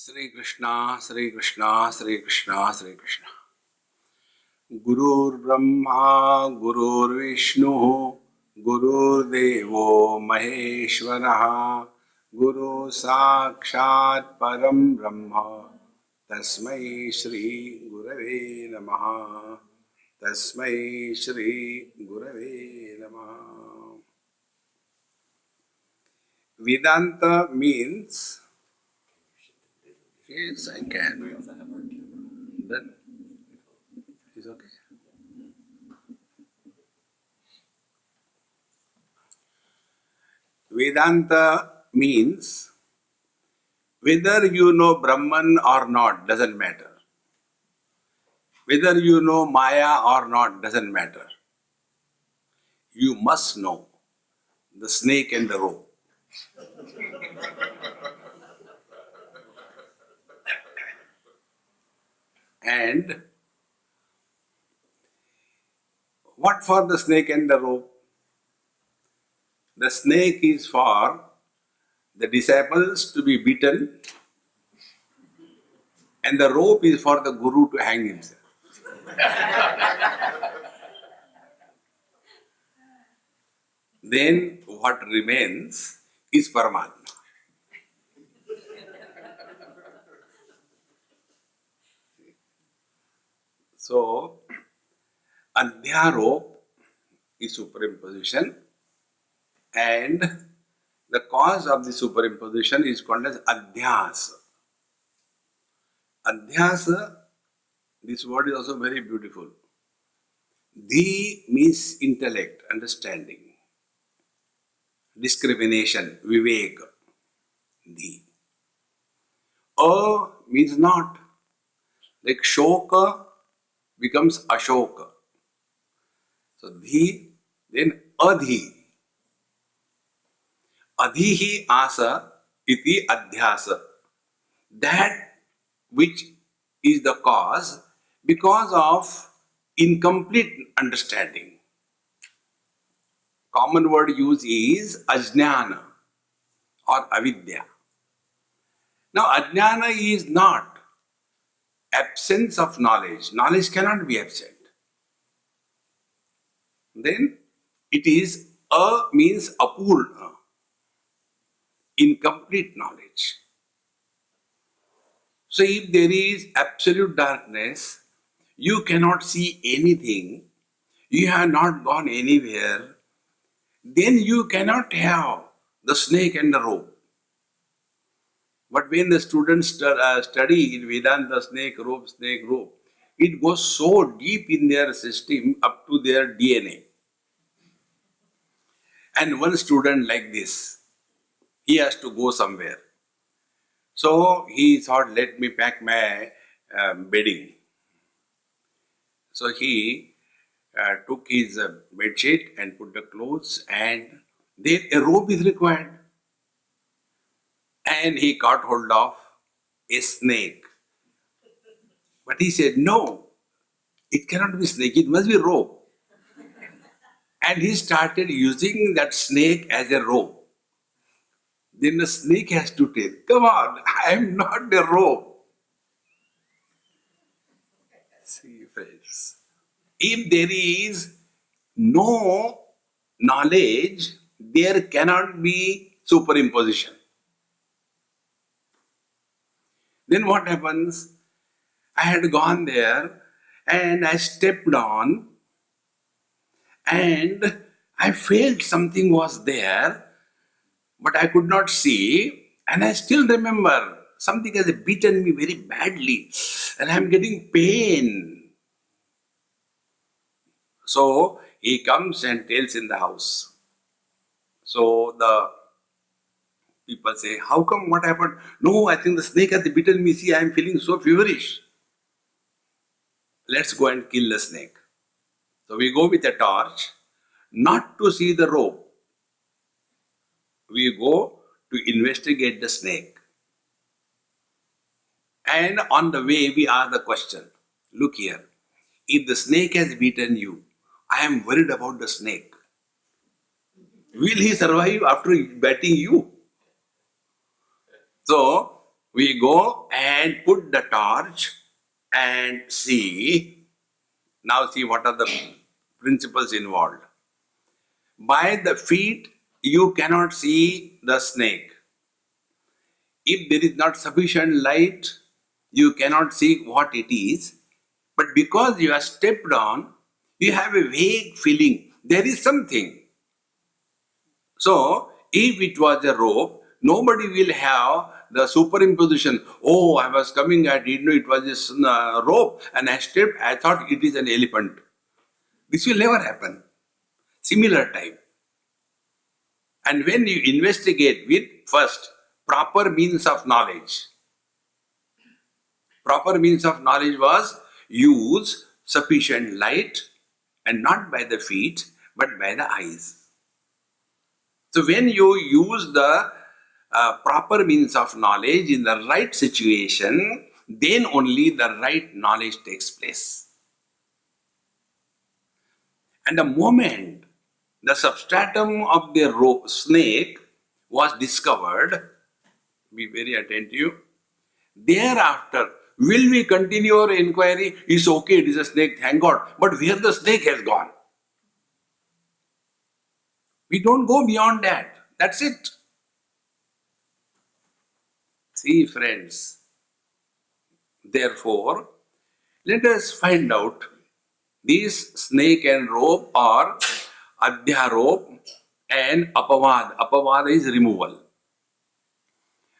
Sri Krishna, Sri Krishna, Sri Krishna, Sri Krishna. Gurur Brahma, Gurur Vishnu, Gurur Devo Maheshwaraha, Guru Sakshat Param Brahma, Tasmai Shri Gurave Namaha, Tasmai Shri Gurave Namaha. Vedanta means, yes, I can. Then it's okay. Vedanta means whether you know Brahman or not doesn't matter. Whether you know Maya or not doesn't matter. You must know the snake and the rope. And what for the snake and the rope? The snake is for the disciples to be beaten, and the rope is for the guru to hang himself. Then what remains is Paramatma. So, Adhyaropa is superimposition, and the cause of the superimposition is called as Adhyasa. Adhyasa, this word is also very beautiful. Dhi means intellect, understanding. Discrimination, vivek, dhi. A means not. Like shoka becomes ashoka. So dhi, then adhi. Adhihi asa iti adhyasa. That which is the cause because of incomplete understanding. Common word used is ajnana or avidya. Now ajnana is not absence of knowledge. Knowledge cannot be absent. Then it is means apurna, incomplete knowledge. So if there is absolute darkness, you cannot see anything, you have not gone anywhere, then you cannot have the snake and the rope. But when the students study in Vedanta, snake, rope, it goes so deep in their system up to their DNA. And one student like this, he has to go somewhere. So he thought, let me pack my bedding. So he took his bedsheet and put the clothes, and then a rope is required. And he caught hold of a snake. But he said, no, it cannot be snake, it must be rope. And he started using that snake as a rope. Then the snake has to tell, come on, I am not the rope. See, friends, if there is no knowledge, there cannot be superimposition. Then what happens? I had gone there and I stepped on and I felt something was there, but I could not see, and I still remember something has beaten me very badly and I am getting pain. So he comes and tells in the house. So the people say, how come, what happened? No, I think the snake has bitten me. See, I am feeling so feverish. Let's go and kill the snake. So we go with a torch, not to see the rope. We go to investigate the snake. And on the way, we ask the question, look here, if the snake has beaten you, I am worried about the snake. Will he survive after biting you? So we go and put the torch and see. Now see what are the principles involved. By the feet, you cannot see the snake. If there is not sufficient light, you cannot see what it is. But because you have stepped on, you have a vague feeling there is something. So, if it was a rope, nobody will have the superimposition. Oh, I was coming, I didn't know it was this rope, and I stepped, I thought it is an elephant. This will never happen. Similar type. And when you investigate with first proper means of knowledge, proper means of knowledge was use sufficient light and not by the feet but by the eyes. So when you use the proper means of knowledge in the right situation, then only the right knowledge takes place. And the moment the substratum of the rope snake was discovered, be very attentive, thereafter, will we continue our inquiry? It's okay, it is a snake, thank God. But where the snake has gone? We don't go beyond that. That's it. See, friends, therefore, let us find out these snake and rope or adhyarope and apavad. Apavad is removal.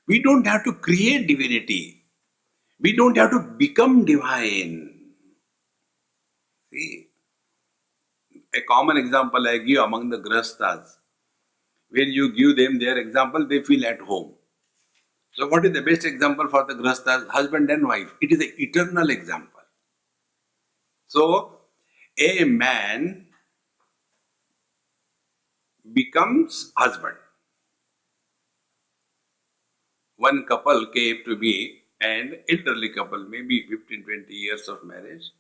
We don't have to create divinity. We don't have to become divine. See, a common example I give among the grahasthas. When you give them their example, they feel at home. So what is the best example for the grahasthas? Husband and wife. It is an eternal example. So, a man becomes husband. One couple came to me, an elderly couple, maybe 15-20 years of marriage.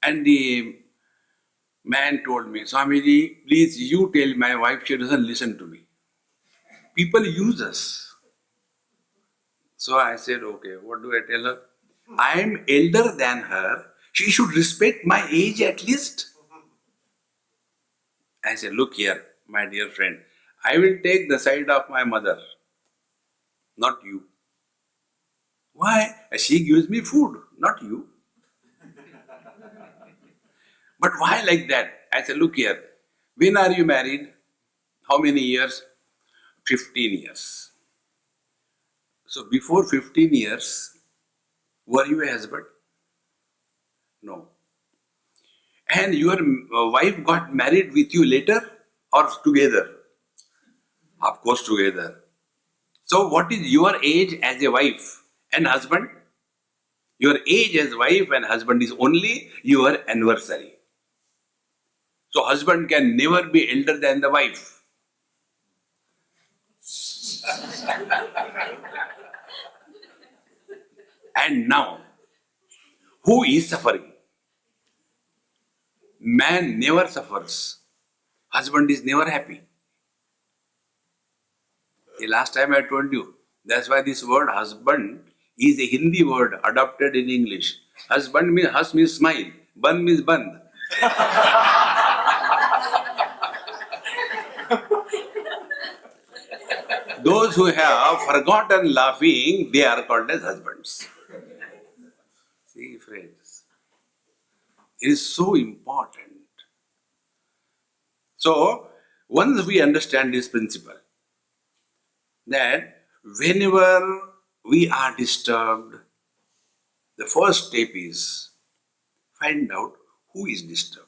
And the man told me, Swamiji, please you tell my wife she doesn't listen to me. People use us. So I said, okay, what do I tell her? I am elder than her. She should respect my age at least. I said, look here, my dear friend. I will take the side of my mother, not you. Why? She gives me food, not you. But why like that? I said, look here. When are you married? How many years? 15 years. So before 15 years, were you a husband? No. And your wife got married with you later or together? Of course together. So what is your age as a wife and husband? Your age as wife and husband is only your anniversary. So husband can never be elder than the wife. And now, who is suffering? Man never suffers. Husband is never happy. The last time I told you, that's why this word husband is a Hindi word adopted in English. Husband means, hus means smile, band means band. Those who have forgotten laughing, they are called as husbands. See, friends, it is so important. So, once we understand this principle, that whenever we are disturbed, the first step is find out who is disturbed.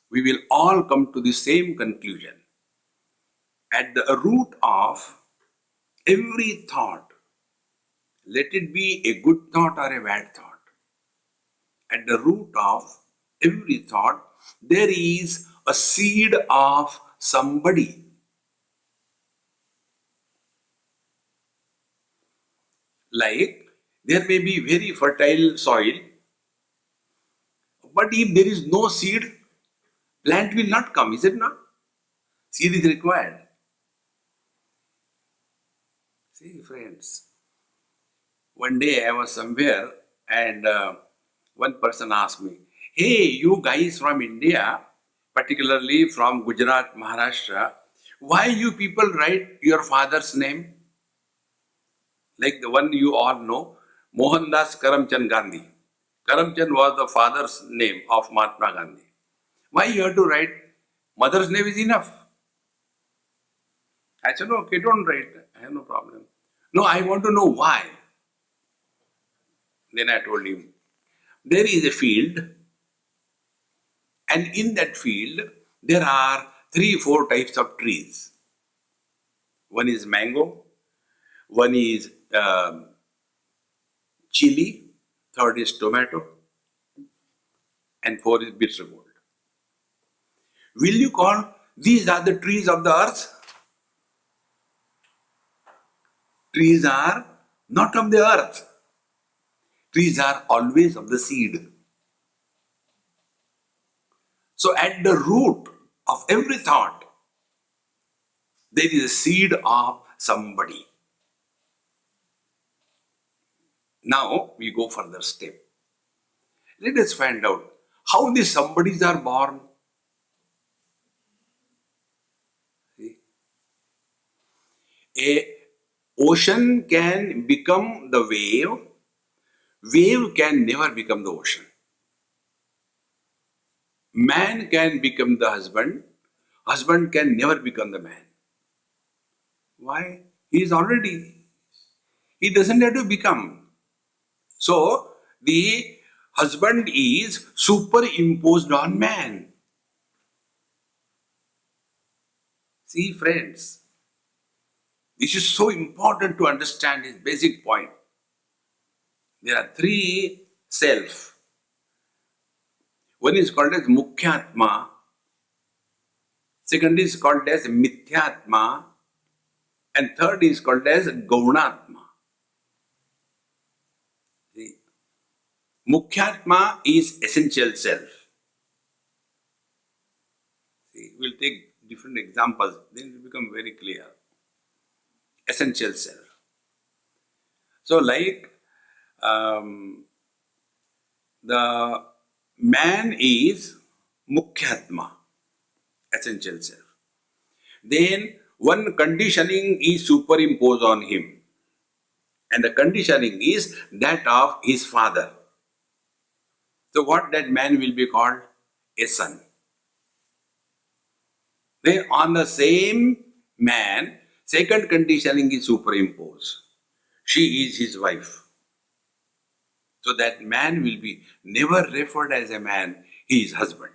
We will all come to the same conclusion. At the root of every thought, let it be a good thought or a bad thought, at the root of every thought, there is a seed of somebody. Like, there may be very fertile soil, but if there is no seed, plant will not come, is it not? Seed is required. See, friends, one day I was somewhere and one person asked me, "Hey, you guys from India, particularly from Gujarat, Maharashtra, why you people write your father's name? Like the one you all know, Mohandas Karamchand Gandhi. Karamchand was the father's name of Mahatma Gandhi. Why you have to write? Mother's name is enough." I said, "Okay, don't write. I have no problem." "No, I want to know why." Then I told him, there is a field, and in that field, there are 3, 4 types of trees. One is mango, one is chili, third is tomato, and fourth is bitter gourd. Will you call these are the trees of the earth? Trees are not of the earth. Trees are always of the seed. So at the root of every thought, there is a seed of somebody. Now we go further step. Let us find out how these somebodies are born. See? A ocean can become the wave, wave can never become the ocean. Man can become the husband, husband can never become the man. Why? He is already. He doesn't have to become. So, the husband is superimposed on man. See, friends, this is so important to understand this basic point. There are 3 self. One is called as Mukhyatma, second is called as Mithyatma, and third is called as Gaunatma. See, Mukhyatma is essential self. See, we'll take different examples, then it will become very clear. Essential self. So, like the man is Mukhyatma, essential self. Then one conditioning is superimposed on him, and the conditioning is that of his father. So what that man will be called? A son. Then on the same man, second conditioning is superimposed. She is his wife. So that man will be never referred as a man, he is husband.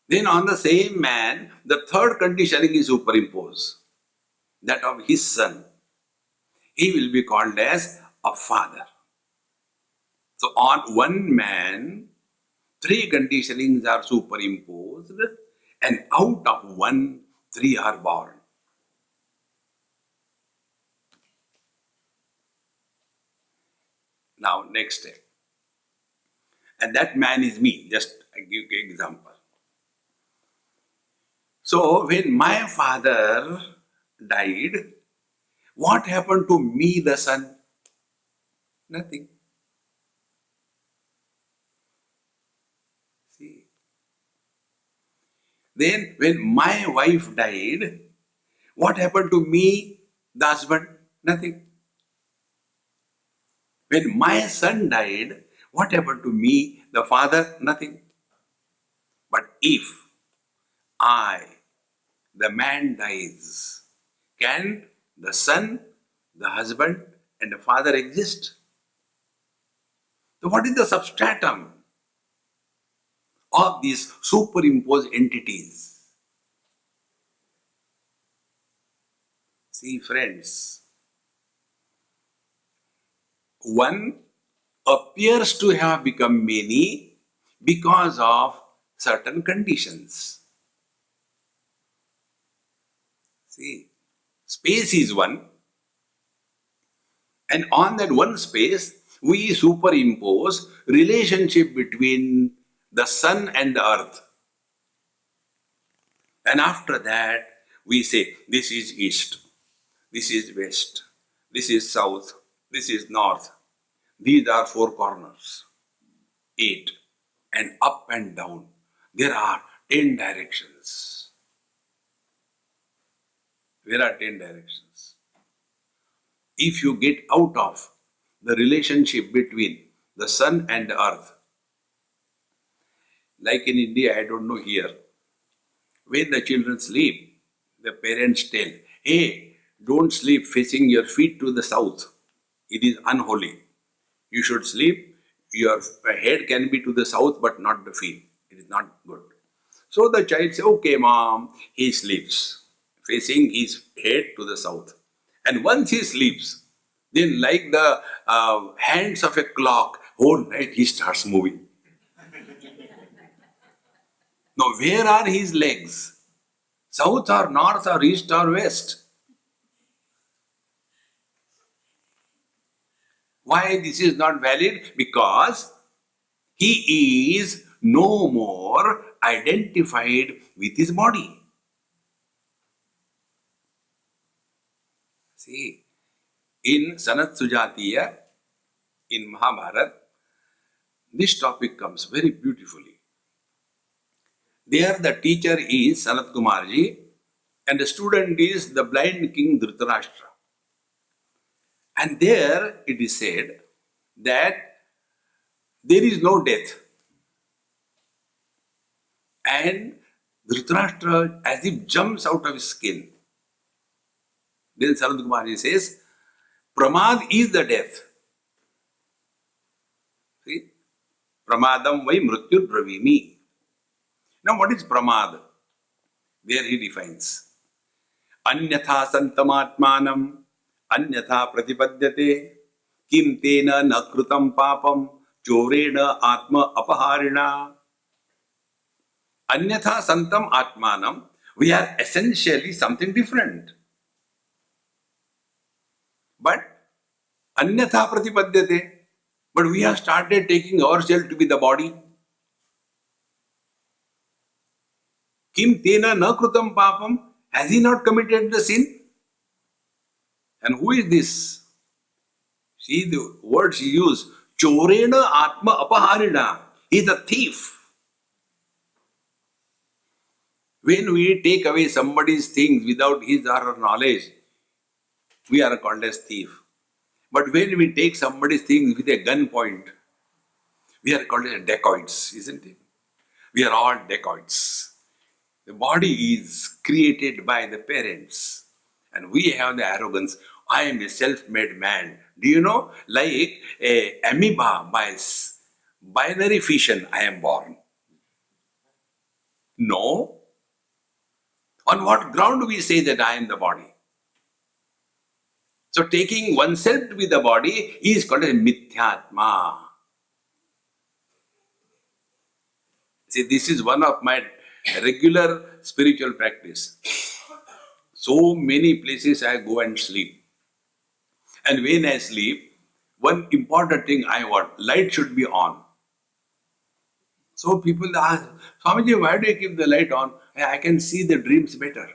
Then on the same man, the third conditioning is superimposed, that of his son. He will be called as a father. So on one man, 3 conditionings are superimposed, and out of one, 3 are born. Now, next step. And that man is me. Just I give you an example. So, when my father died, what happened to me, the son? Nothing. See. Then, when my wife died, what happened to me, the husband? Nothing. When my son died, what happened to me, the father? Nothing. But if I, the man, dies, can the son, the husband, and the father exist? So what is the substratum of these superimposed entities? See, friends, one appears to have become many because of certain conditions. See, space is one, and on that one space, we superimpose relationship between the sun and the earth. And after that, we say, this is east, This is west, this is south, this is north. These are four corners, 8, and up and down. There are 10 directions. There are 10 directions. If you get out of the relationship between the sun and the earth, like in India, I don't know here, when the children sleep, the parents tell, hey, don't sleep facing your feet to the south. It is unholy. You should sleep, your head can be to the south but not the feet. It is not good. So the child says, okay mom, he sleeps, facing his head to the south. And once he sleeps, then like the hands of a clock, whole night he starts moving. Now where are his legs? South or north or east or west? Why this is not valid? Because he is no more identified with his body. See, in Sanat Sujatiya, in Mahabharata, this topic comes very beautifully. There the teacher is Sanat Kumarji and the student is the blind king Dhritarashtra. And there it is said that there is no death. And Dhritarashtra as if jumps out of his skin. Then Sanat Kumarji says, Pramad is the death. See? Pramadam vai mrityur bravimi. Now what is pramad? There he defines. Anyatha santamatmanam, anyatha pratipadyate, kim tena nakrutam papam, chorena atma apaharina. Anyatha santam atmanam, we are essentially something different. But anyatha pratipadyate, but we have started taking ourselves to be the body. Kim tena na krutam papam, has he not committed the sin? And who is this? See the words he used, chorena atma apaharina, he is a thief. When we take away somebody's things without his or her knowledge, we are called as thief. But when we take somebody's things with a gunpoint, we are called as dacoits, isn't it? We are all dacoits. The body is created by the parents. And we have the arrogance, I am a self-made man. Do you know? Like a amoeba by binary fission, I am born. No. On what ground do we say that I am the body? So taking oneself to be the body is called a mithyatma. See, this is one of my regular spiritual practice. So many places I go and sleep. And when I sleep, one important thing I want, light should be on. So people ask, Swamiji, why do you keep the light on? I can see the dreams better.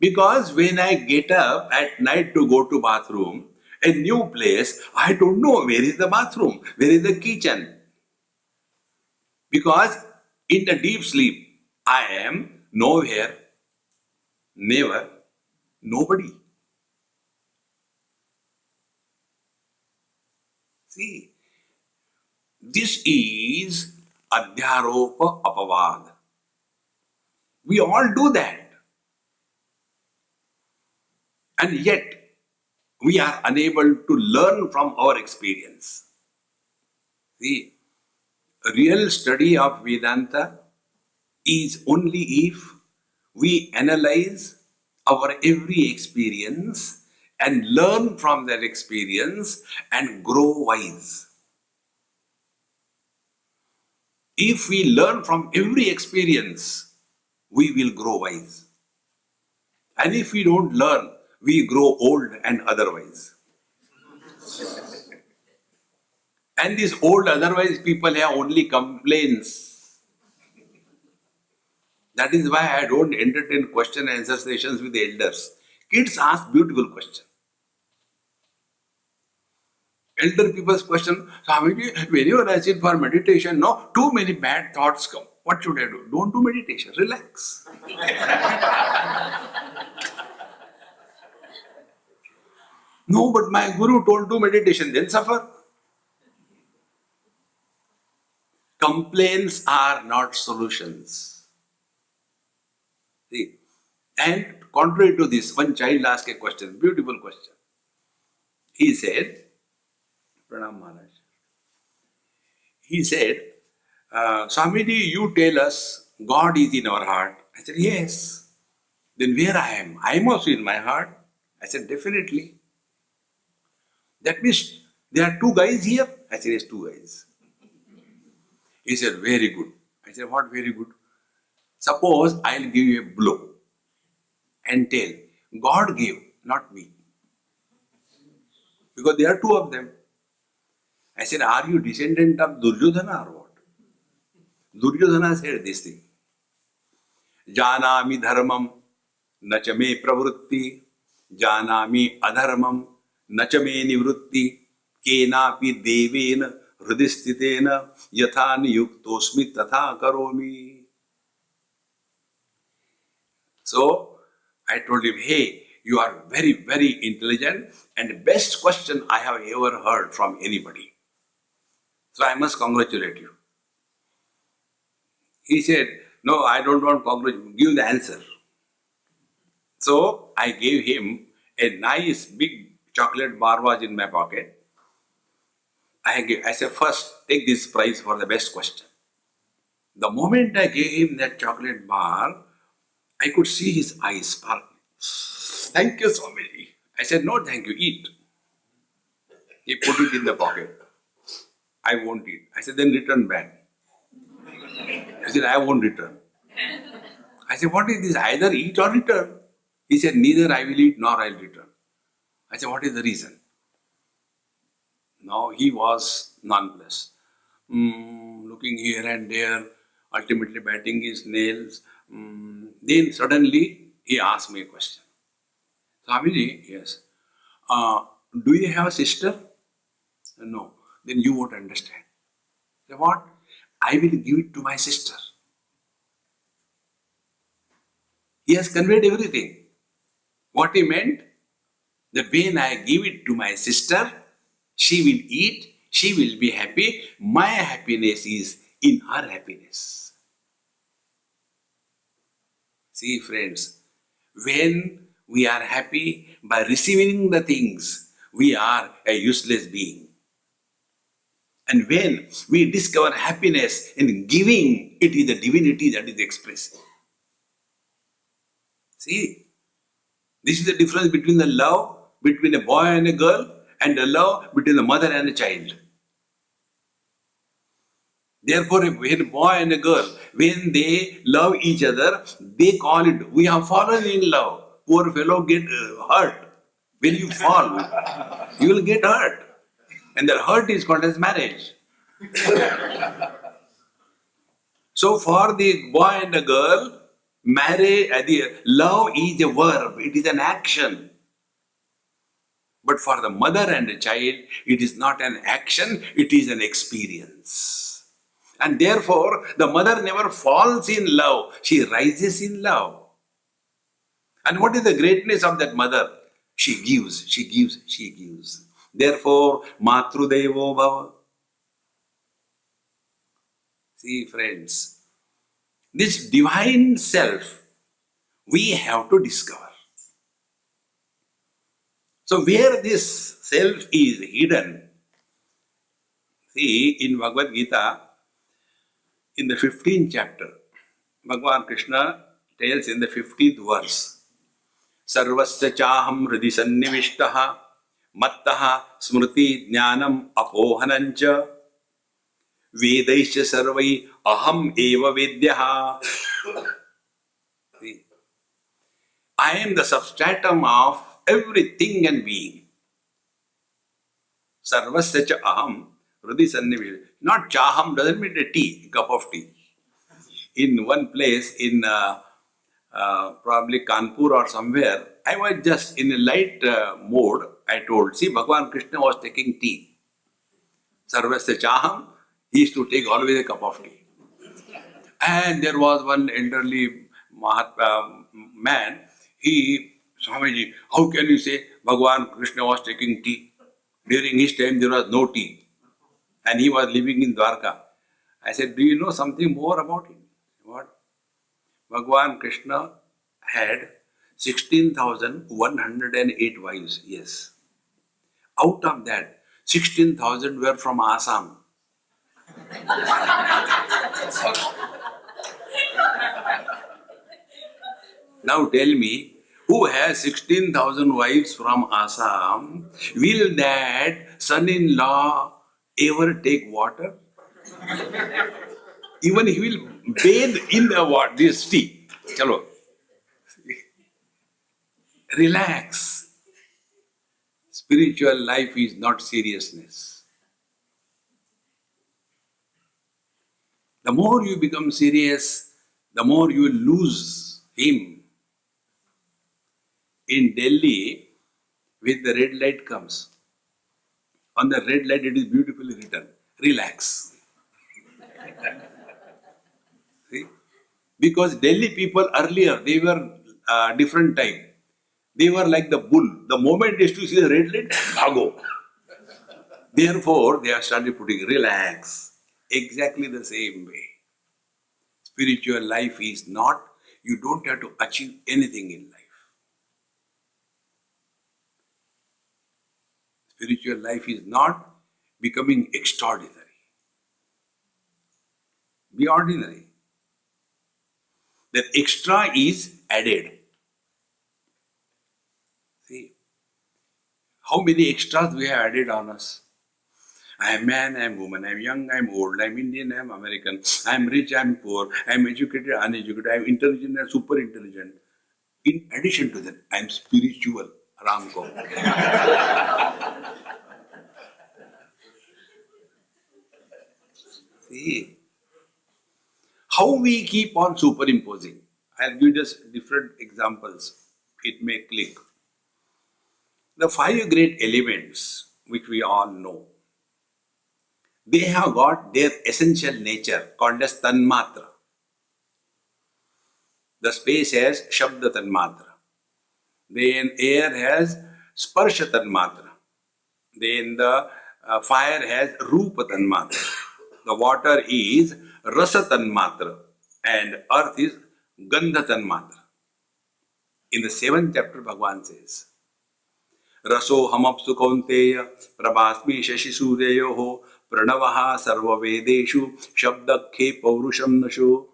Because when I get up at night to go to bathroom, a new place, I don't know where is the bathroom, where is the kitchen. Because in the deep sleep, I am nowhere, never, nobody. See, this is adhyaropa apavad. We all do that. And yet, we are unable to learn from our experience. See, a real study of Vedanta is only if we analyze our every experience and learn from that experience and grow wise. If we learn from every experience, we will grow wise. And if we don't learn, we grow old and otherwise. And these old otherwise people have only complaints. That is why I don't entertain question and answer sessions with the elders. Kids ask beautiful questions. Elder people's question, Swamiji, whenever I sit for meditation, no, too many bad thoughts come. What should I do? Don't do meditation, relax. No, but my guru told do meditation, then suffer. Complaints are not solutions. See, and contrary to this, one child asked a question, beautiful question. He said, Pranam Maharaj. He said, Swamiji, you tell us God is in our heart. I said, yes. Then where I am? I am also in my heart. I said, definitely. That means there are two guys here? I said, yes, two guys. He said, very good. I said, what very good? Suppose I'll give you a blow and tell, God gave, not me. Because there are two of them. I said, are you descendant of Duryodhana or what? Duryodhana said this thing. Janami dharmam nacha me pravrutti, janami adharmam nacha me nivrutti, kenapi devena hridistitena yatha niyuktosmi tatha karomi. So, I told him, hey, you are very, very intelligent and the best question I have ever heard from anybody. So, I must congratulate you. He said, no, I don't want congratulations, give the answer. So, I gave him a nice big chocolate bar was in my pocket. I said, first, take this prize for the best question. The moment I gave him that chocolate bar, I could see his eyes sparkle. Thank you, Swami. I said, no, thank you, eat. He put it in the pocket. I won't eat. I said, then return back. He said, I won't return. I said, what is this? Either eat or return. He said, neither I will eat nor I will return. I said, what is the reason? Now he was nonplussed. Looking here and there, ultimately biting his nails. Then suddenly he asked me a question. Swamiji, yes. Do you have a sister? No. Then you won't understand. I said, what? I will give it to my sister. He has conveyed everything. What he meant? That when I give it to my sister, she will eat, she will be happy. My happiness is in her happiness. See, friends, when we are happy by receiving the things, we are a useless being. And when we discover happiness in giving, it is the divinity that is expressing. See, this is the difference between the love between a boy and a girl and the love between the mother and a child. Therefore, when a boy and a girl, when they love each other, they call it, we have fallen in love. Poor fellow get hurt. When you fall, you will get hurt. And that hurt is called as marriage. So for the boy and the girl, marriage, love is a verb, it is an action. But for the mother and the child, it is not an action, it is an experience. And therefore, the mother never falls in love, she rises in love. And what is the greatness of that mother? She gives, she gives, she gives. Therefore, Matrudevo Bhava. See, friends, this divine self we have to discover. So, where this self is hidden, see, in Bhagavad Gita, in the 15th chapter, Bhagavan Krishna tells in the 15th verse, Sarvasya chaham hridhi sannivishtaha mattaha smriti jnanam apohanancha vedaisya sarvai aham eva vedyaha. I am the substratum of everything and being. Sarvasya cha aham hridhi sannivishtaha. Not chaham doesn't mean a tea, cup of tea. in one place in probably Kanpur or somewhere. I was just in a light mode. I told, see, Bhagavan Krishna was taking tea. Sarvasya Chaham, he used to take always a cup of tea. And there was one elderly man, Swamiji, how can you say Bhagavan Krishna was taking tea? During his time there was no tea. And he was living in Dwarka. I said, do you know something more about him? What? Bhagavan Krishna had 16,108 wives, yes. Out of that, 16,000 were from Assam. Now tell me, who has 16,000 wives from Assam, will that son-in-law ever take water? Even he will bathe in the water, this tea. Chalo. Relax. Spiritual life is not seriousness. The more you become serious, the more you will lose him. In Delhi, when the red light comes, on the red light it is beautifully written, relax. See? Because Delhi people earlier, they were different type. They were like the bull. The moment they used to see the red light, bhago. Therefore, they have started putting relax. Exactly the same way. Spiritual life is not, you don't have to achieve anything in life. Spiritual life is not becoming extraordinary. Be ordinary. That extra is added. See, how many extras we have added on us? I am man, I am woman, I am young, I am old, I am Indian, I am American, I am rich, I am poor, I am educated, uneducated, I am intelligent and super intelligent. In addition to that, I am spiritual. Ram ko. See, how we keep on superimposing. I'll give just different examples. It may click. The 5 great elements which we all know, they have got their essential nature called as tanmatra. The space has shabda tanmatra. Then air has sparsha tanmatra. Then the fire has rupa tanmatra. The water is rasa tanmatra. And earth is gandha tanmatra. In the 7th chapter, Bhagavan says, Raso hamapsu kaunteya prabhasmi shashi suryayoho pranavaha sarva vedeshu shabdakhe paurusham nasho.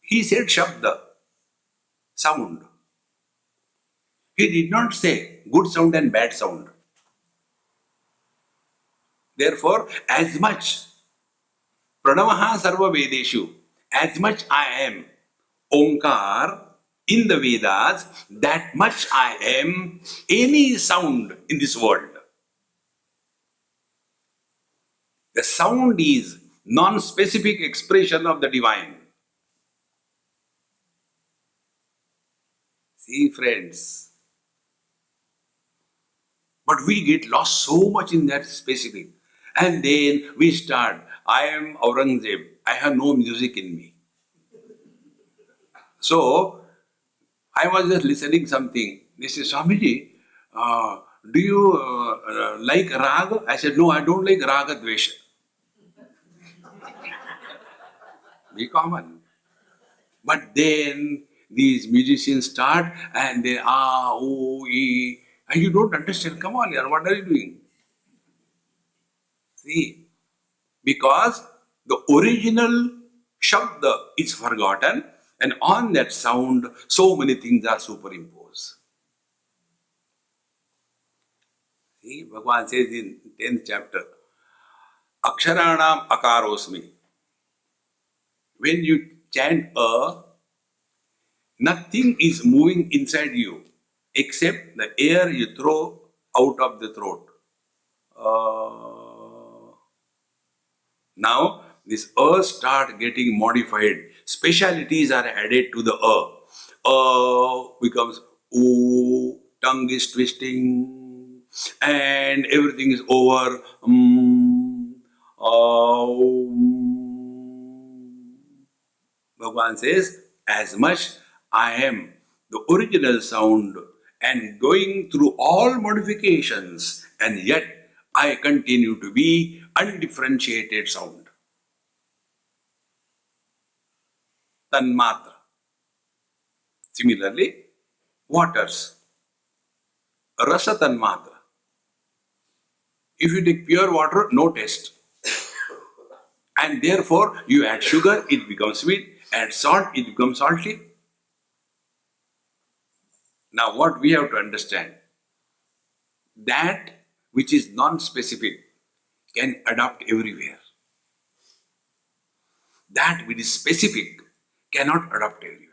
He said shabda, sound. He did not say good sound and bad sound. Therefore, as much pranavaha sarva vedeshu, as much I am Omkar in the Vedas, that much I am any sound in this world. The sound is non-specific expression of the divine. See, friends, but we get lost so much in that specific. And then we start, I am Aurangzeb, I have no music in me. So, I was just listening something. They said, Swamiji, do you like raga? I said, no, I don't like raga dvesha. Be common. But then these musicians start and they e, and you don't understand. Come on, yaar, what are you doing? See, because the original shabda is forgotten, and on that sound, so many things are superimposed. See, Bhagavan says in 10th chapter, Aksharanam akarosmi. When you chant nothing is moving inside you except the air you throw out of the throat. Now, this start getting modified. Specialities are added to the becomes oo, tongue is twisting, and everything is over. Bhagavan says, as much I am the original sound and going through all modifications, and yet I continue to be undifferentiated sound. Tanmatra. Similarly, waters. Rasa tanmatra. If you take pure water, no taste. And therefore, you add sugar, it becomes sweet. Add salt, it becomes salty. Now, what we have to understand, that which is non-specific can adapt everywhere. That which is specific cannot adapt everywhere.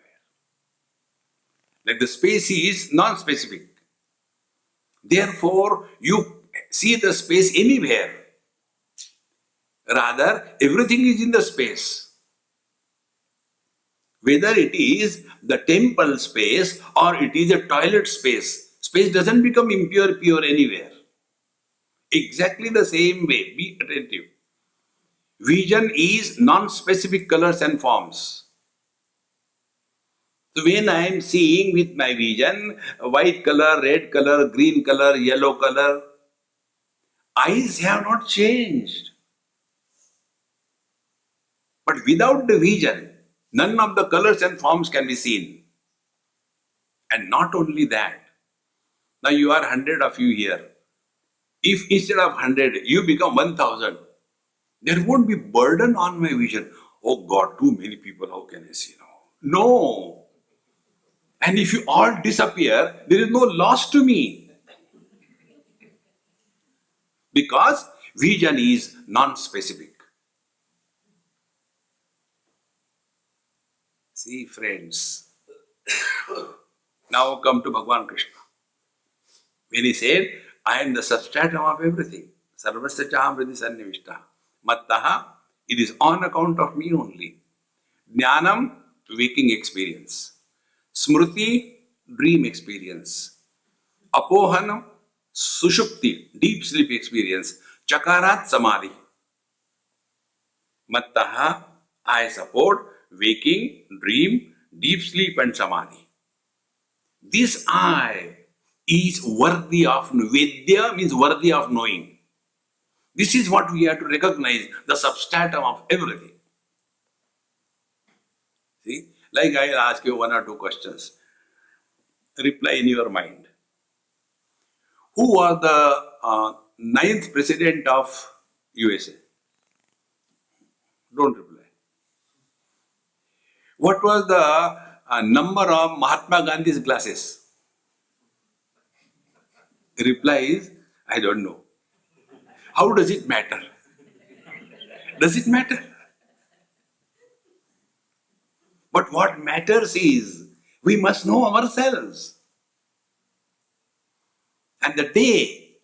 Like the space is non-specific. Therefore, you see the space anywhere. Rather, everything is in the space. Whether it is the temple space or it is a toilet space, space doesn't become impure, pure anywhere. Exactly the same way, be attentive. Vision is non-specific colors and forms. So when I am seeing with my vision, white color, red color, green color, yellow color, eyes have not changed. But without the vision, none of the colors and forms can be seen. And not only that, now you are 100 of you here. If instead of 100, you become 1,000, there won't be burden on my vision. Oh God, too many people, how can I see now? No. And if you all disappear, there is no loss to me. Because vision is non-specific. See, friends, now come to Bhagavan Krishna. When he said, I am the substratum of everything. Sarvasya chaham vriddhi sannivishta. Mattaha, it is on account of me only. Jnanam, waking experience. Smriti, dream experience. Apohanam, sushupti, deep sleep experience. Chakarat, samadhi. Mattaha, I support waking, dream, deep sleep and samadhi. This I is worthy of, Vedya means worthy of knowing. This is what we have to recognize, the substratum of everything. See, like I will ask you one or two questions. Reply in your mind. Who was the ninth president of USA? Don't reply. What was the number of Mahatma Gandhi's glasses? The reply is, I don't know. How does it matter? Does it matter? But what matters is, we must know ourselves. And the day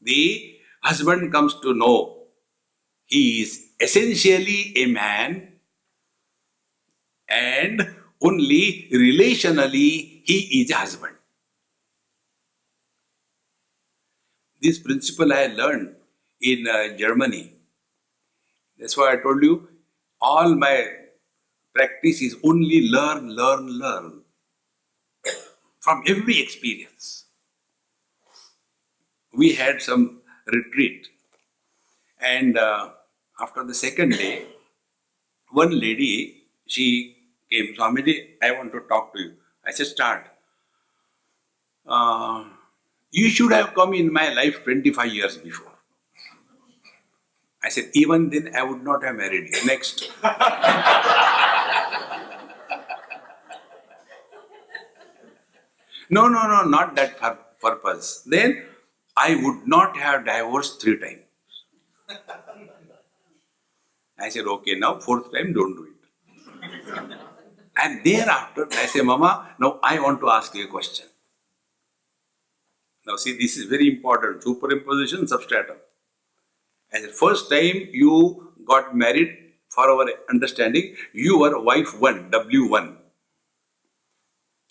the husband comes to know he is essentially a man and only relationally he is a husband. This principle I learned in Germany. That's why I told you, all my practice is only learn. From every experience. We had some retreat. And after the second day, one lady, she came, Swamiji, I want to talk to you. I said, start. You should have come in my life 25 years before. I said, even then I would not have married you. Next. No, not that purpose. Then I would not have divorced 3 times. I said, okay, now 4th time, don't do it. And thereafter, I say, Mama, now I want to ask you a question. Now see, this is very important. Superimposition, substratum. I said, first time you got married, for our understanding, you were wife 1, W1.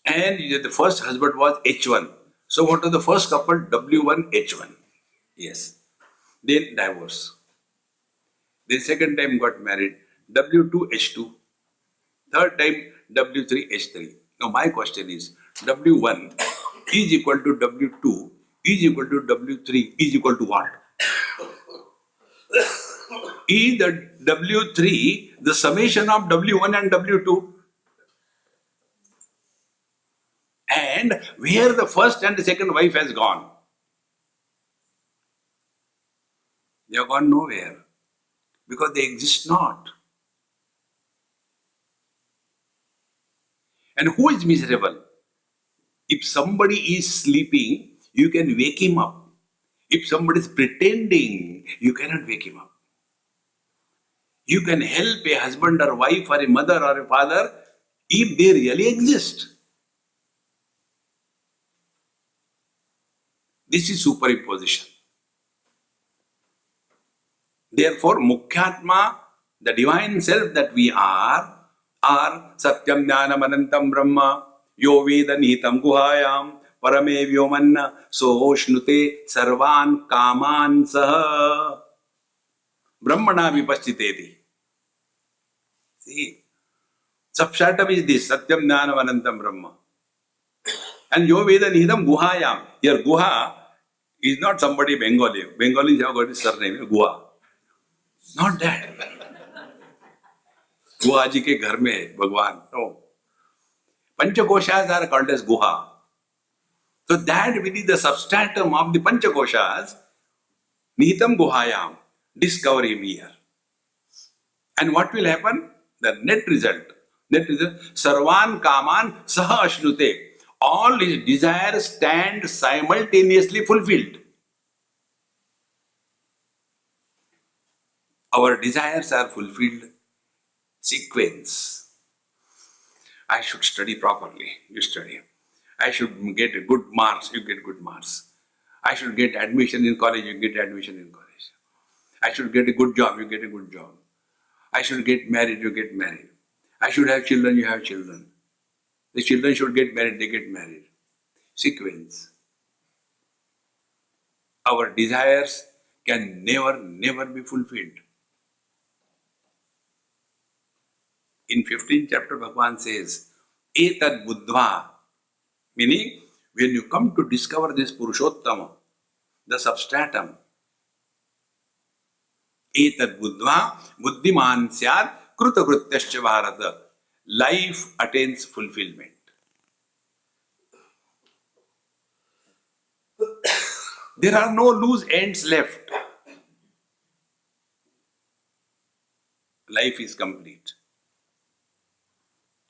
And the first husband was H1. So what was the first couple? W1, H1. Yes. Then divorce. Then second time got married, W2, H2. Third time, W3, H3. Now my question is, W1 is equal to W2 is equal to W3 is equal to what? Is the W3 the summation of W1 and W2? And where the first and the second wife has gone? They have gone nowhere because they exist not. And who is miserable? If somebody is sleeping, you can wake him up. If somebody is pretending, you cannot wake him up. You can help a husband or wife or a mother or a father if they really exist. This is superimposition. Therefore, Mukhyatma, the divine self that we are Satyam Jnanam Anantam Brahma, Yo Veda Nihitam Guhayam, Parame Vyomanna, Sohoshnute Sarvan Kaman Saha, Brahmana Vipaschiteti. See, Substratum is this, Satyam Jnanam Anantam Brahma. And Yo Veda Nihitam Guhayam. Here, Guha is not somebody Bengali. Bengalis have got his surname, Guha. Not that. Guha ji ke ghar mein hai, Bhagwan. No. Panchakoshas are called as Guha. So that within the substratum of the Panchakoshas, Nihitam Guhayam, discover him here. And what will happen? The net result, Sarvan Kaman Saha Ashnute. All his desires stand simultaneously fulfilled. Our desires are fulfilled. Sequence. I should study properly. You study. I should get good marks. You get good marks. I should get admission in college. You get admission in college. I should get a good job. You get a good job. I should get married. You get married. I should have children. You have children. The children should get married. They get married. Sequence. Our desires can never be fulfilled. In 15th chapter, Bhagavan says, Etad Buddhva, meaning when you come to discover this Purushottama, the substratum, Etad Buddhva, Buddhiman Syad, Krutakrutyascha Bharata, life attains fulfillment. There are no loose ends left. Life is complete.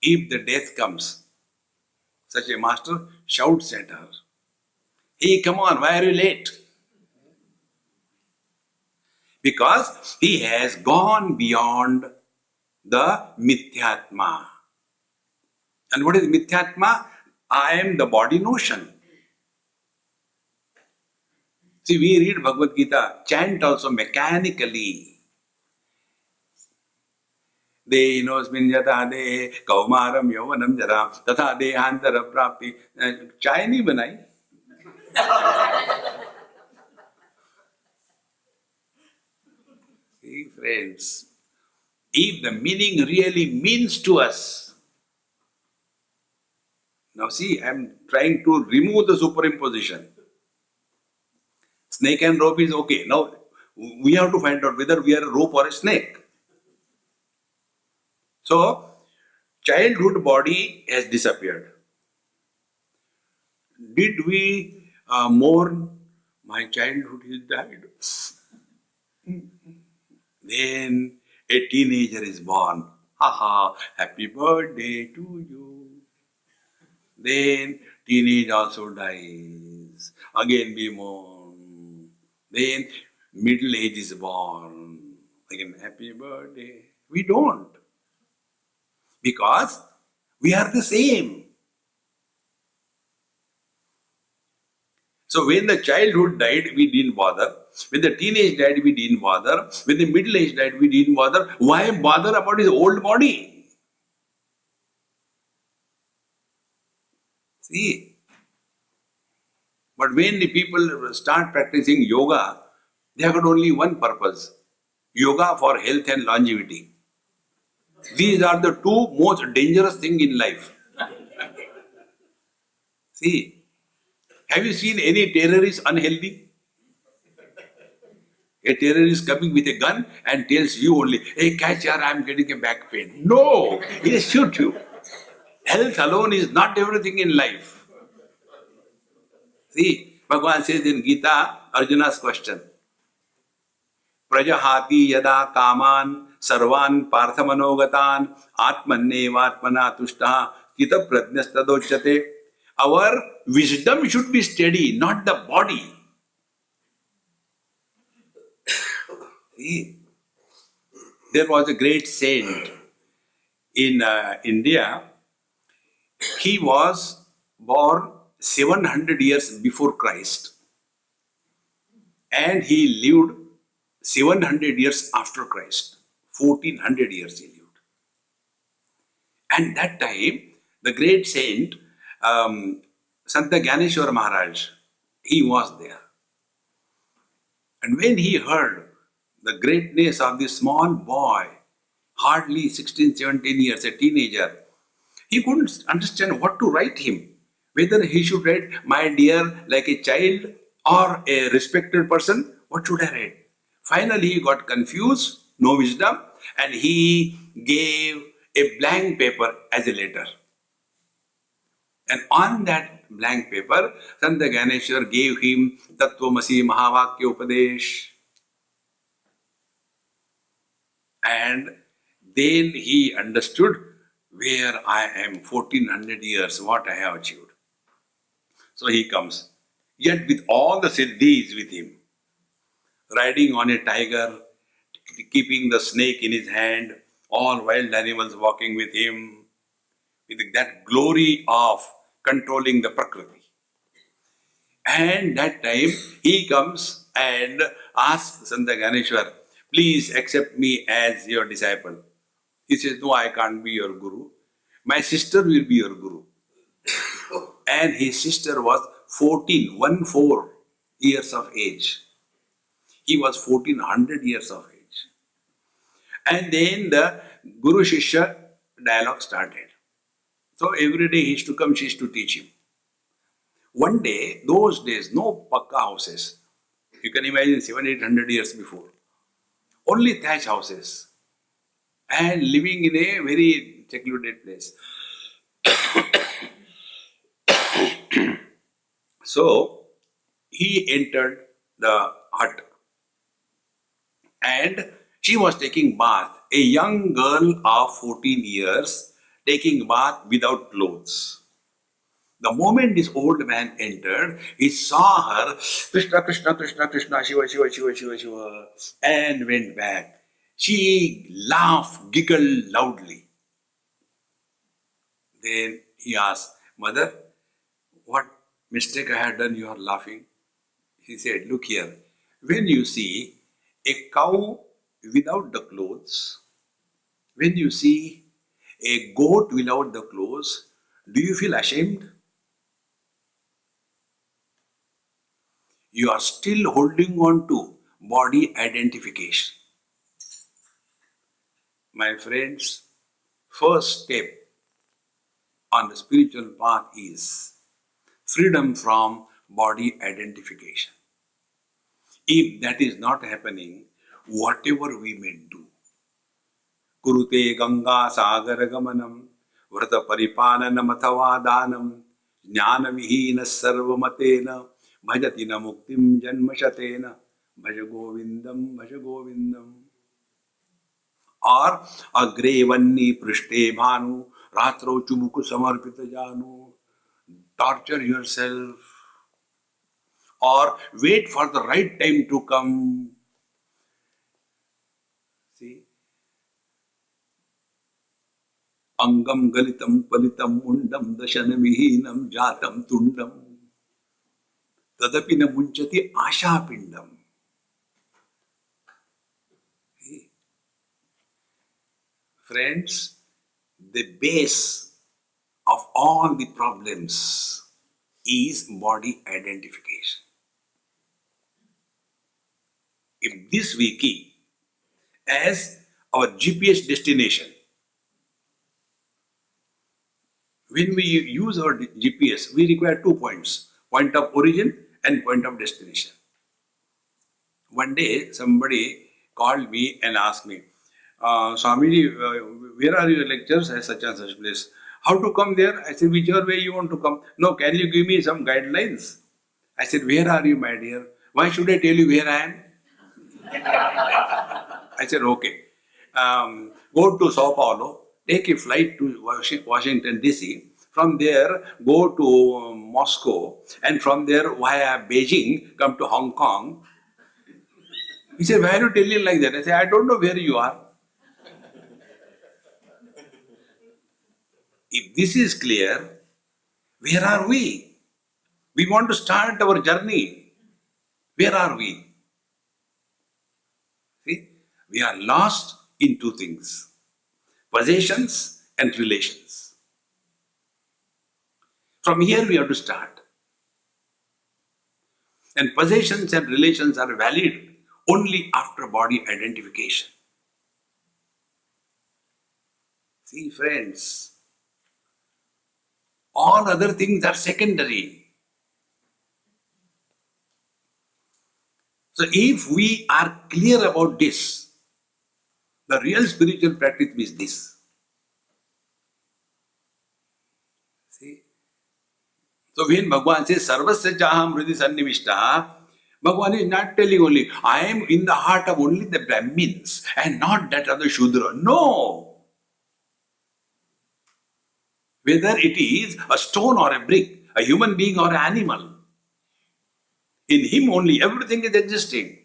If the death comes, such a master shouts at her, hey, come on, why are you late? Because he has gone beyond the Mithyatma. And what is Mithyatma? I am the body notion. See, we read Bhagavad Gita, chant also mechanically. Dehinosmin yata de kaumaram yovanam jara tatha dehantara prapti. Chai nahi banai. See, friends, if the meaning really means to us, now see, I am trying to remove the superimposition. Snake and rope is okay. Now, we have to find out whether we are a rope or a snake. So, childhood body has disappeared. Did we mourn? My childhood has died. Then a teenager is born. Haha, happy birthday to you. Then teenage also dies. Again we mourn. Then middle age is born. Again, happy birthday. We don't. Because we are the same. So when the childhood died, we didn't bother. When the teenage died, we didn't bother. When the middle age died, we didn't bother. Why bother about his old body? See? But when the people start practicing yoga, they have got only one purpose. Yoga for health and longevity. These are the two most dangerous things in life. See? Have you seen any terrorist unhealthy? A terrorist coming with a gun and tells you only, hey, catch yaar, I am getting a back pain. No, he will shoot you. Health alone is not everything in life. See, Bhagavan says in Gita, Arjuna's question, Prajahati yada kaman sarvan parthamanogatan atmannevatmana tushtaha kita prajnastadochate. Our wisdom should be steady, not the body. See, there was a great saint in India. He was born 700 years before Christ and he lived 700 years after Christ. 1400 years he lived. And that time, the great saint, Santa Gyaneshwar Maharaj, he was there. And when he heard the greatness of this small boy, hardly 16, 17 years, a teenager, he couldn't understand what to write him. Whether he should write, my dear, like a child, or a respected person, what should I write? Finally, he got confused, no wisdom, and he gave a blank paper as a letter. And on that blank paper, Santa Gyaneshwar gave him Tattvamasi Mahavakya Upadesh. And then he understood where I am 1400 years, what I have achieved. So he comes, yet with all the siddhis with him, riding on a tiger, keeping the snake in his hand, all wild animals walking with him, with that glory of controlling the Prakriti. And that time he comes and asks Santa Gyaneshwar, please accept me as your disciple. He says, no, I can't be your guru. My sister will be your guru. And his sister was 14 years of age. He was 1400 years of age. And then the Guru Shishya dialogue started. So every day he used to come, she used to teach him. One day, those days, no pakka houses. You can imagine 700-800 years before. Only thatch houses. And living in a very secluded place. So, he entered the hut. And she was taking bath. A young girl of 14 years taking bath without clothes. The moment this old man entered, he saw her, Krishna, Krishna, Krishna, Krishna, Shiva, Shiva, Shiva, Shiva, Shiva, and went back. She laughed, giggled loudly. Then he asked, Mother, what mistake I had done, you are laughing? He said, look here, when you see a cow without the clothes, when you see a goat without the clothes, do you feel ashamed? You are still holding on to body identification. My friends, first step on the spiritual path is freedom from body identification. If that is not happening, whatever we may do, Kurute Ganga Sagara Gamanam, Vrata Paripalanam Athava Danam, Jnana Vihina Sarvamatena, Bhajatina Muktim Janmashatena, Bhaja Govindam, Bhaja Govindam. Or Agre Vanni Prishte Bhanu, Ratro Chubuku Samarpita Janu, torture yourself, or wait for the right time to come. See? Angam Galitam Palitam Mundam Dashanamihinam Jatam Tundam Tadapina Munchati Asha Pindam. Friends, the base of all the problems is body identification. If this we keep as our GPS destination, when we use our GPS, we require 2 points, point of origin and point of destination. One day, somebody called me and asked me, Swamiji, where are your lectures at such and such place? How to come there? I said, whichever way you want to come. No, can you give me some guidelines? I said, where are you, my dear? Why should I tell you where I am? I said, okay. Go to Sao Paulo, take a flight to Washington, D.C. From there, go to Moscow, and from there, via Beijing, come to Hong Kong. He said, why are you telling like that? I said, I don't know where you are. If this is clear, where are we? We want to start our journey. Where are we? See, we are lost in two things, possessions and relations. From here we have to start. And possessions and relations are valid only after body identification. See, friends, all other things are secondary. So if we are clear about this, the real spiritual practice is this. See? So when Bhagavan says, Sarvasya Chaham Hridi Sannivishta, Bhagavan is not telling only, I am in the heart of only the Brahmins and not that of the Shudra. No! Whether it is a stone or a brick, a human being or an animal, in him only everything is existing.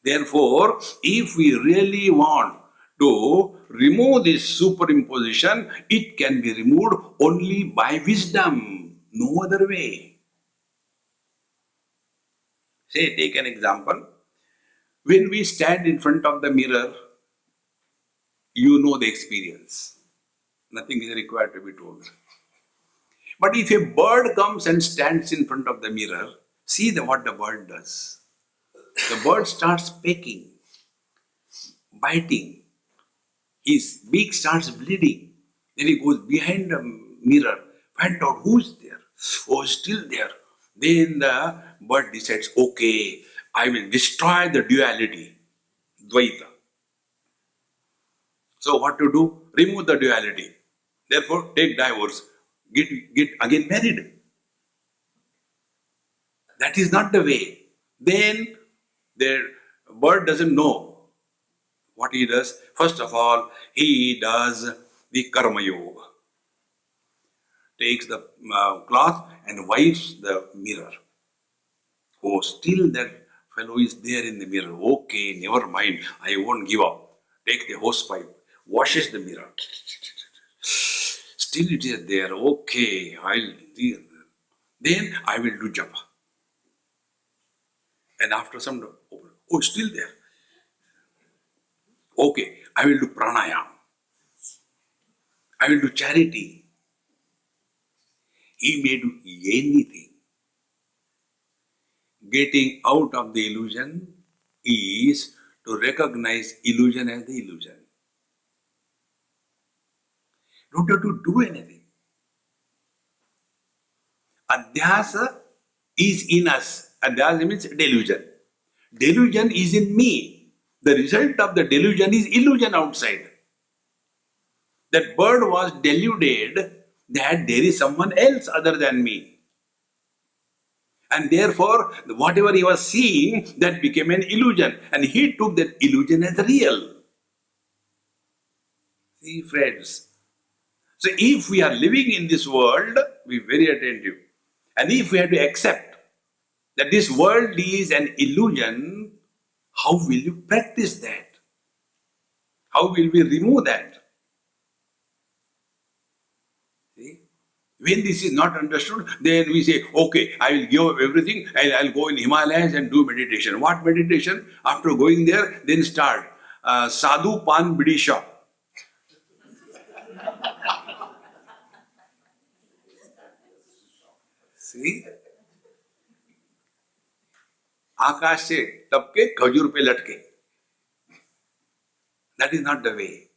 Therefore, if we really want to remove this superimposition, it can be removed only by wisdom, no other way. Say, take an example. When we stand in front of the mirror, you know the experience. Nothing is required to be told. But if a bird comes and stands in front of the mirror, see what the bird does. The bird starts pecking, biting. His beak starts bleeding. Then he goes behind the mirror, find out who's there. Oh, still there. Then the bird decides, okay, I will destroy the duality, Dvaita. So what to do? Remove the duality. Therefore, take divorce. Get again married. That is not the way. Then the bird doesn't know what he does. First of all, he does the karma yoga. Takes the cloth and wipes the mirror. Oh, still that fellow is there in the mirror. Okay, never mind. I won't give up. Take the hose pipe, washes the mirror. Still it is there. Okay, then I will do japa. And after some time, oh, still there. Okay, I will do pranayam. I will do charity. He may do anything. Getting out of the illusion is to recognize illusion as the illusion. Don't have to do anything. Adhyasa is in us. Adhyasa means delusion. Delusion is in me. The result of the delusion is illusion outside. That bird was deluded that there is someone else other than me. And therefore, whatever he was seeing, that became an illusion. And he took that illusion as real. See, friends. So if we are living in this world, be very attentive. And if we have to accept that this world is an illusion, how will you practice that? How will we remove that? See? When this is not understood, then we say, okay, I will give up everything and I'll go in Himalayas and do meditation. What meditation? After going there, then start Sadhu Pan Bidi Shop. See? आकाश से टपके खजूर पे लटके. That is not the way.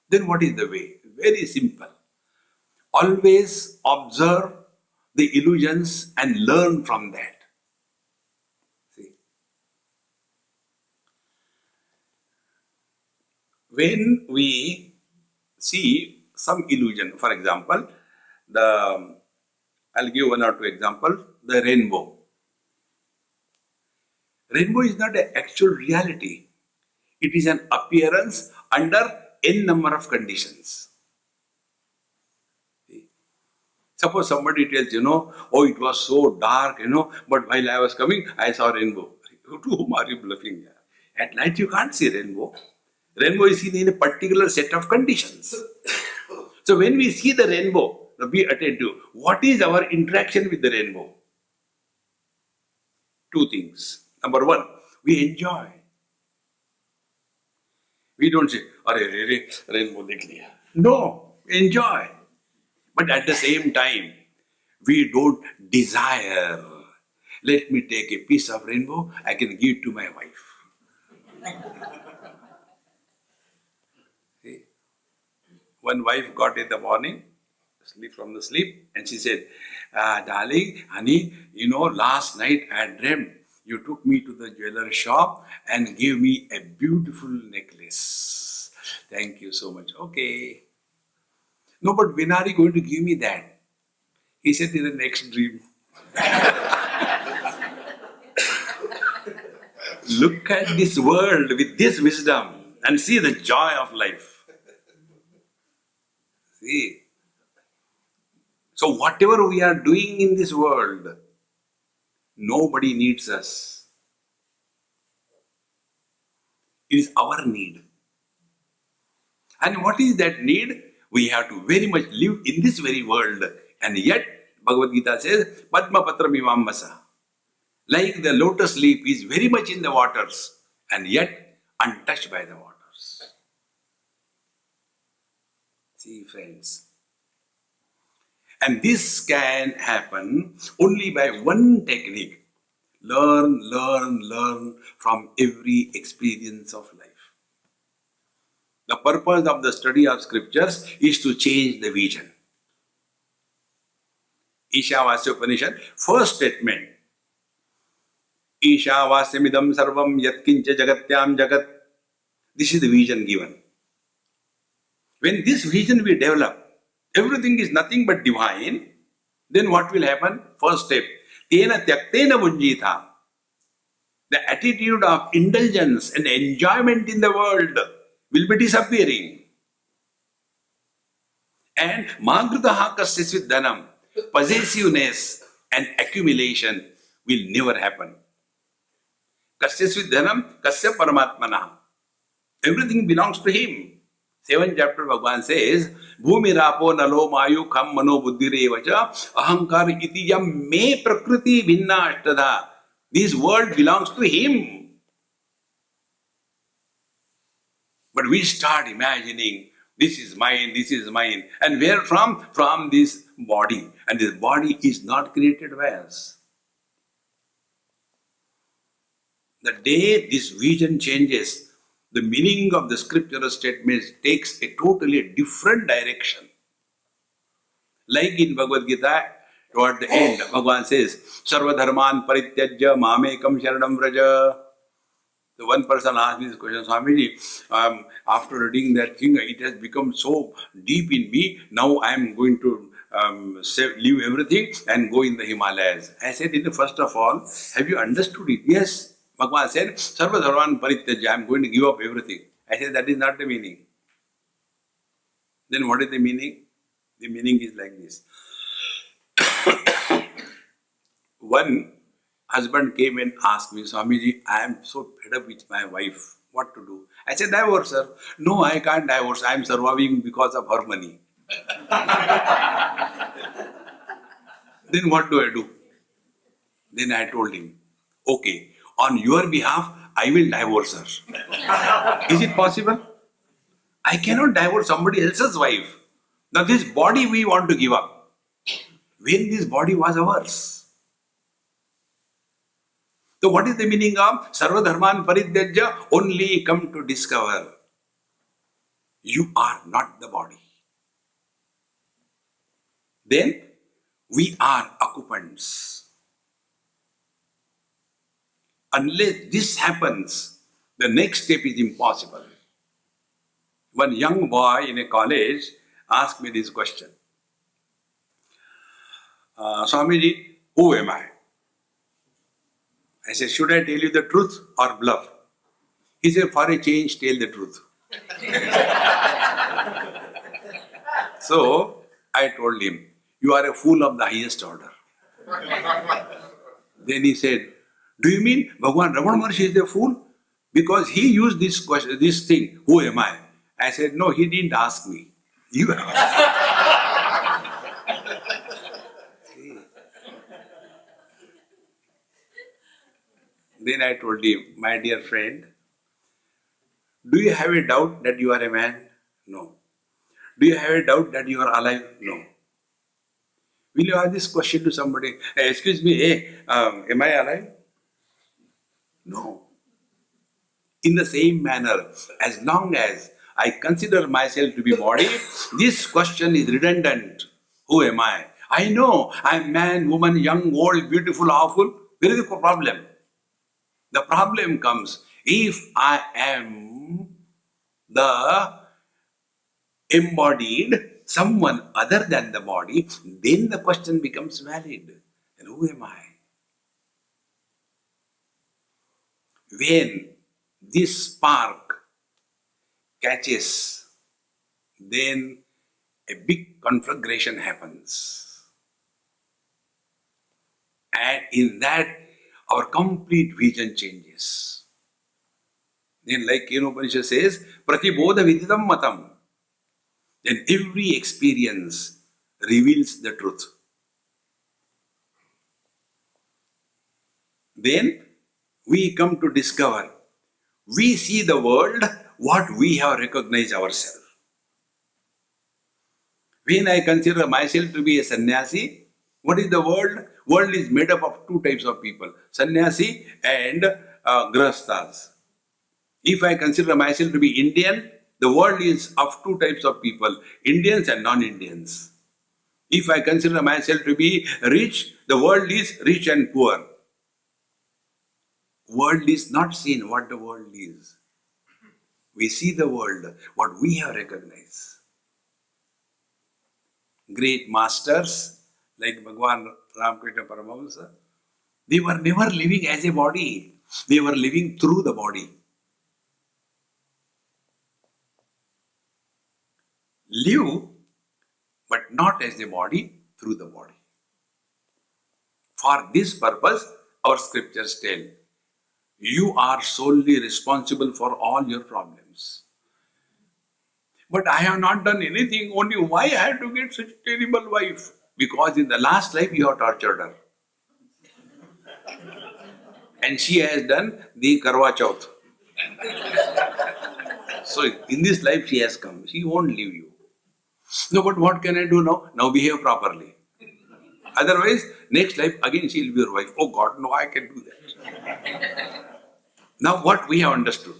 Then what is the way? Very simple. Always observe the illusions and learn from that. See? When we see some illusion, for example, I'll give one or two examples. The rainbow. Rainbow is not an actual reality. It is an appearance under n number of conditions. See? Suppose somebody tells, oh, it was so dark, but while I was coming, I saw rainbow. To whom are you bluffing? At night you can't see rainbow. Rainbow is seen in a particular set of conditions. So when we see the rainbow, be attentive. What is our interaction with the rainbow? Two things. Number one, we enjoy. We don't say, rainbow dekh liya. No, enjoy. But at the same time, we don't desire. Let me take a piece of rainbow, I can give it to my wife. See? One wife got in the morning, from the sleep, and she said, darling, honey, last night I dreamt you took me to the jeweler shop and gave me a beautiful necklace. Thank you so much. Okay. No, but when are you going to give me that? He said, in the next dream. Look at this world with this wisdom and see the joy of life. See? So whatever we are doing in this world, nobody needs us. It is our need. And what is that need? We have to very much live in this very world. And yet, Bhagavad Gita says, Padma Patram Imam Masa. Like the lotus leaf is very much in the waters and yet untouched by the waters. See, friends. And this can happen only by one technique. Learn from every experience of life. The purpose of the study of scriptures is to change the vision. Ishavasya Upanishad, first statement. Ishavasyamidam sarvam yatkincha jagatyam jagat. This is the vision given. When this vision we develop, everything is nothing but divine, then what will happen? First step. Tena tyaktena bunjita. The attitude of indulgence and enjoyment in the world will be disappearing. And magrutaha kasyasvit dhanam, possessiveness and accumulation will never happen. Kasyasvit dhanam kasya paramatmana. Everything belongs to him. 7th chapter Bhagavan says, Bhumi rapo nalo mayu kham mano buddhire vacha ahankar itiyam me prakriti bhinna ashtadha. This world belongs to him. But we start imagining, this is mine. And where from? From this body. And this body is not created by us. The day this vision changes, the meaning of the scriptural statements takes a totally different direction. Like in Bhagavad Gita, toward the end, Bhagavan says, Sarva dharman parityajya mamekam sharanam vraja. The one person asked me this question, Swamiji, after reading that thing, it has become so deep in me, now I am going to leave everything and go in the Himalayas. I said, first of all, have you understood it? Yes. Bhagavan said, Sarva dharman parityajya, I am going to give up everything. I said, that is not the meaning. Then what is the meaning? The meaning is like this. One husband came and asked me, Swamiji, I am so fed up with my wife. What to do? I said, divorce her. No, I can't divorce. I am surviving because of her money. Then what do I do? Then I told him, okay, on your behalf, I will divorce her. Is it possible? I cannot divorce somebody else's wife. Now this body we want to give up. When this body was ours. So what is the meaning of Sarva Dharman Parityajya? Only come to discover you are not the body. Then we are occupants. Unless this happens, the next step is impossible. One young boy in a college asked me this question. Swamiji, who am I? I said, should I tell you the truth or bluff? He said, for a change, tell the truth. So, I told him, you are a fool of the highest order. Then he said, do you mean Bhagwan Ramana Maharshi is a fool? Because he used this question, this thing, who am I? I said, no, he didn't ask me. You have asked. Then I told him, my dear friend, do you have a doubt that you are a man? No. Do you have a doubt that you are alive? No. Will you ask this question to somebody? Hey, excuse me, am I alive? No. In the same manner, as long as I consider myself to be body, this question is redundant. Who am I? I know I am man, woman, young, old, beautiful, awful. Where is the problem? The problem comes if I am the embodied someone other than the body, then the question becomes valid. And who am I? When this spark catches, then a big conflagration happens. And in that, our complete vision changes. Then like Upanishad says, Pratibodha Viditam Matam. Then every experience reveals the truth. Then we come to discover, we see the world what we have recognized ourselves. When I consider myself to be a sannyasi, what is the world? World is made up of two types of people, sannyasi and grahasthas. If I consider myself to be Indian, the world is of two types of people, Indians and non-Indians. If I consider myself to be rich, the world is rich and poor. World is not seen what the world is. We see the world, what we have recognized. Great masters like Bhagwan Ramakrishna Paramahamsa, they were never living as a body. They were living through the body. Live, but not as a body, through the body. For this purpose, our scriptures tell, you are solely responsible for all your problems. But I have not done anything, only why I had to get such a terrible wife? Because in the last life you have tortured her. And she has done the Karwa Chauth. So in this life she has come. She won't leave you. No, but what can I do now? Now behave properly. Otherwise, next life again she will be your wife. Oh God, no, I can do that. Now what we have understood?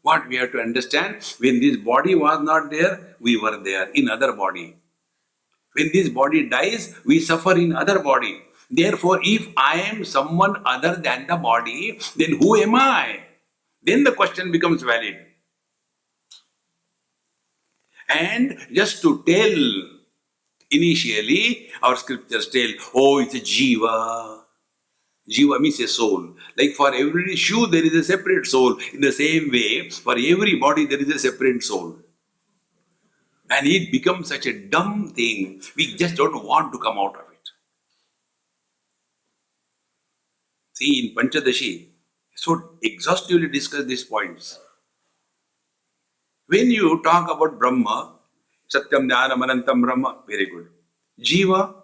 What we have to understand, when this body was not there, we were there in other body. When this body dies, we suffer in other body. Therefore, if I am someone other than the body, then who am I? Then the question becomes valid. And just to tell, initially, our scriptures tell, oh, it's a jiva. Jiva means a soul. Like for every shoe, there is a separate soul. In the same way, for every body, there is a separate soul. And it becomes such a dumb thing, we just don't want to come out of it. See, in Panchadashi, so exhaustively discuss these points. When you talk about Brahma, Satyam Jnanam Anantam Brahma, very good. Jiva,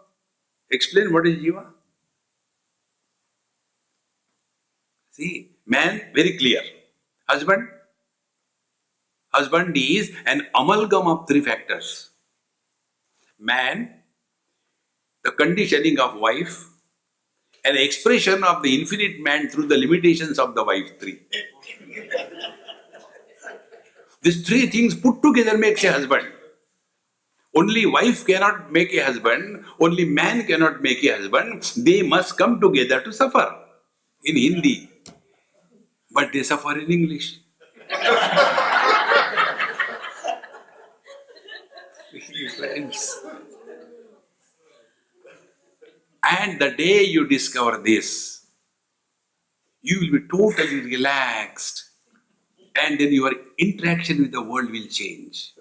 explain what is Jiva. See, man, very clear. Husband, husband is an amalgam of three factors. Man, the conditioning of wife, an expression of the infinite man through the limitations of the wife. Three. These three things put together makes a husband. Only wife cannot make a husband, only man cannot make a husband. They must come together to suffer in Hindi. But they suffer in English. Friends. And the day you discover this, you will be totally relaxed, and then your interaction with the world will change.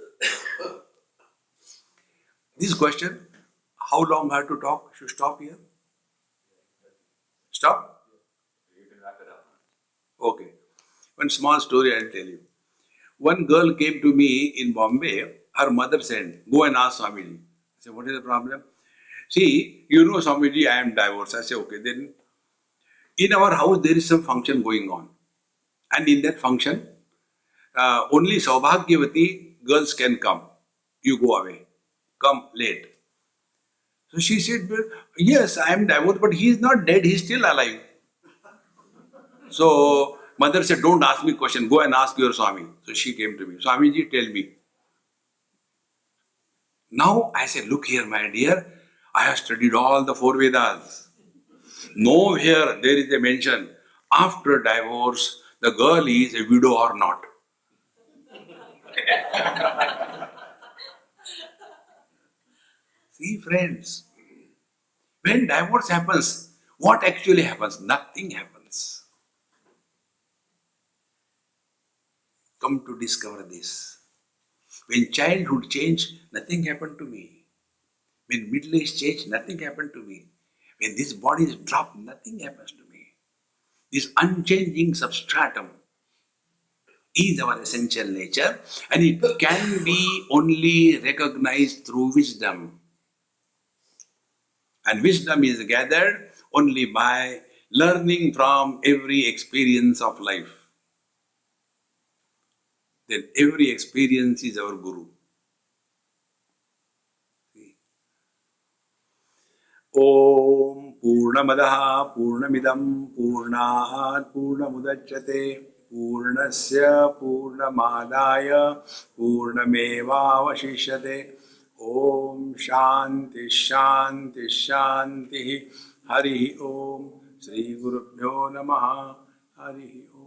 This question, how long I have to talk? Should stop here? Stop? You can wrap it up. Okay. One small story I'll tell you. One girl came to me in Bombay. Her mother said, go and ask Swamiji. I said, what is the problem? See, you know Swamiji, I am divorced. I said, okay. Then in our house there is some function going on. And in that function, only Saubhagyavati girls can come. You go away. Come late. So she said, well, yes, I am divorced, but he is not dead, he is still alive. So mother said, don't ask me question, go and ask your Swami. So she came to me, Swamiji, tell me. Now I said, look here, my dear, I have studied all the four Vedas. Nowhere there is a mention, after divorce, the girl is a widow or not. See, friends, when divorce happens, what actually happens? Nothing happens. Come to discover this. When childhood changed, nothing happened to me. When middle age changed, nothing happened to me. When this body is dropped, nothing happens to me. This unchanging substratum is our essential nature, and it can be only recognized through wisdom. And wisdom is gathered only by learning from every experience of life. Then every experience is our guru. Om Purnamadaha Purnamidam Purnat Purnamudachyate Purnasya Purnamadaya Purnamevavashishyate. Om Shanti Shanti Shanti Hari Om Sri Gurubhyo Namaha Hari Om.